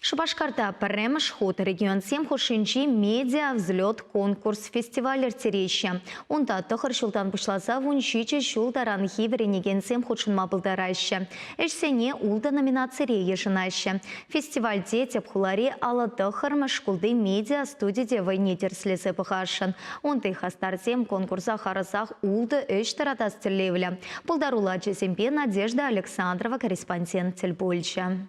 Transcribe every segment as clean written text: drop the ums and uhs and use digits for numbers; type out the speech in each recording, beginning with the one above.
Шабашкарта премеш ход регион 7 хушинчи медиа взлет конкурс фестиваль тереща. Онда тахар шултан пушласа вунчичи шултаран хиверенеген 7 хушинма былдараща. Эшсене улда номинация ежинаща. Фестиваль дети пхулари ала тахар машкулды медиа студии войне терслесы пахашан. Онды хастарзем конкурса харасах улда эштарата стерлевля. Пулдарула чесемпе Надежда Александрова, корреспондент Тельбольча.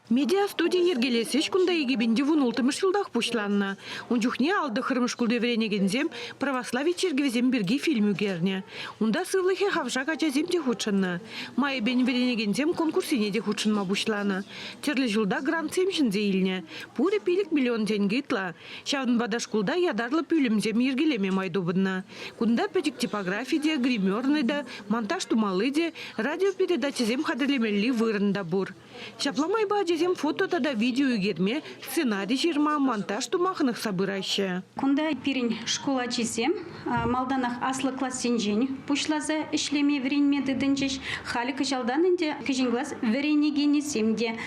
Медиа-студия ергелесеш кунда егебенде вунултымыш жылдах пушланна. Унчухне алды хырмыш кулды вренегензем православие чергевезем берги фильму герне. Унда сывлыхе хавша качазем де худшанна. Майя бен вренегензем конкурсине де худшанма бушлана. Терлі жылда грант семшінзе илне. Пуре пилік миллион тенге итла. Шавын бадаш кулда ядарлы пүлімзем ергелеме майдубыдна. Кунда пәтік типография де, гримерный да, монтаж тумалы де, радиопередачезем хадырлемелли вырында бур. Шапламай баджезем фото да видео егерме, сценарий жирма, монтаж тумахных собыраща. Кунда пирень школа чизем, малданах аслы класс сенжень, пушлаза ишлеме вренме деденчеш, хали кыжалданынде кыжинглас вренегене семде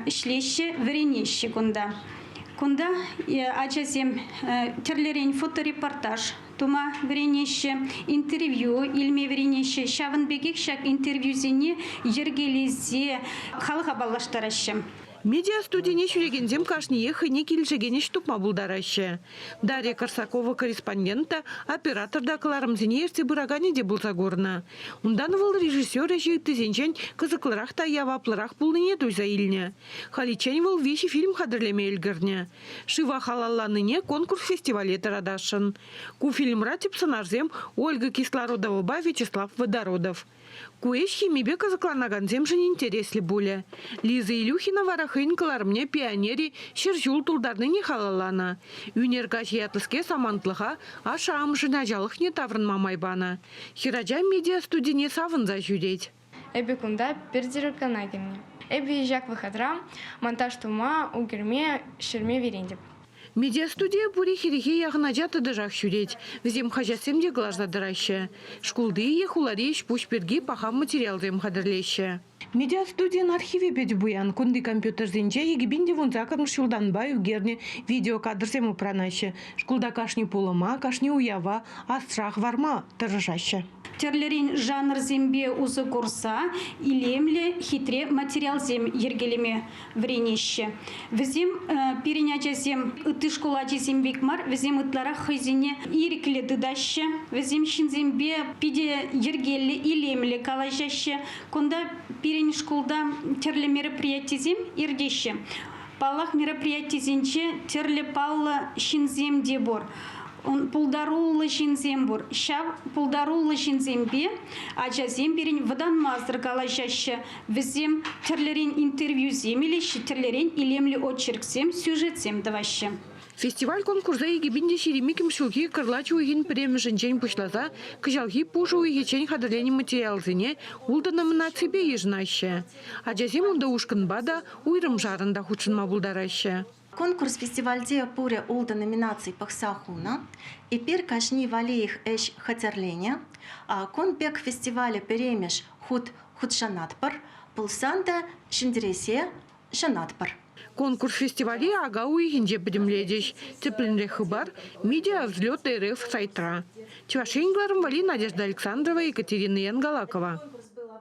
ишлеще вренеще кунда. Кунда ачазем терлерень фоторепортаж, тума вренеще, интервью, илме вренеще, шавын бегек шак интервьюзене ергелезе халыға баллаштаращым. Медиа-студийне шүрегензем кашние хыне келжегене штупма булдараще. Дарья Корсакова, корреспондента, оператор да кыларымзене ерте бұрагане де булса горна. Ундан выл режиссер жиытты зенчен кызыклырах та яваплырах булныне дойза илне. Халичен выл вещи фильм хадырлеме элгірне. Шива халалланыне конкурс фестивале тарадашын. Ку фильмра типсанарзем Ольга Кислородова, Вячеслав Водородов. Куэш химибе кызыкланаганзем жын интересли буле. Лиза Илюхина варахын кыларымне пионери шыржул тулдарны не халалана. Юнергаш ятлыске самантлыха аша амжына жалыхне таврын мамайбана. Хираджа медиа-студине савынза жүдеть. Эбі кунда пердирканагенне. Эбі жак выходрам, монтаж тума, угерме, шерме верендеп. Медиа-студия бури хирихе яғынаджаты дыжақ шүрет. Візем хажасем де глажда дыраще. Шкулды ехулареш пушперги пахам материалзем хадырлеше. Медиа-студиян архиве беді буян. Кунды компьютерзенче егебінде вунзакырм шулдан баю герне видеокадрзем упранаще. Шкулда кашни пулыма, кашни уява, астрах варма тыржаще. Терлерин жанр зембе узы курса, илемле хитре материал зем ергелеме вренеще. Візем переняча зем ыты школа зем бекмар, візем ытлара хызине ирикле дыдаще, візем шин зембе пиде ергелле илемле калажаще, кунда перен школда терле мероприятие зем ирдеще. Паллах мероприятие зенче терле палла шин зем дебор. Он пулдарулы шинзембур, шав пулдарулы шинзембе, ачазем берин вадан маздыр калажаще, візем терлерин интервью земелеші, терлерин илемлі очерксем, сюжетсем даваще. Фестиваль конкурса егебінде шеремиким шулхи кырлачу уйген премешінчен пушлаза, кыжалхи пушу уйгечен хадырлені материалзыне улда номинацибе ежнаще. Ачазем улда ушкынбада уйрым жарында худшынма булдараще. Конкурс фестивальде пуре улда номинаций пахсахуна, и пир кашни валиих эш хатерления, а конбек фестиваля перемеш худшанатпар, пулсанда шиндересе шанатпар. Конкурс фестивале ага уйгенже бедемледеш, цепленре хыбар, медиа взлет РФ сайтра. Чевашенгларым вали Надежда Александрова, Екатерина Янгалакова.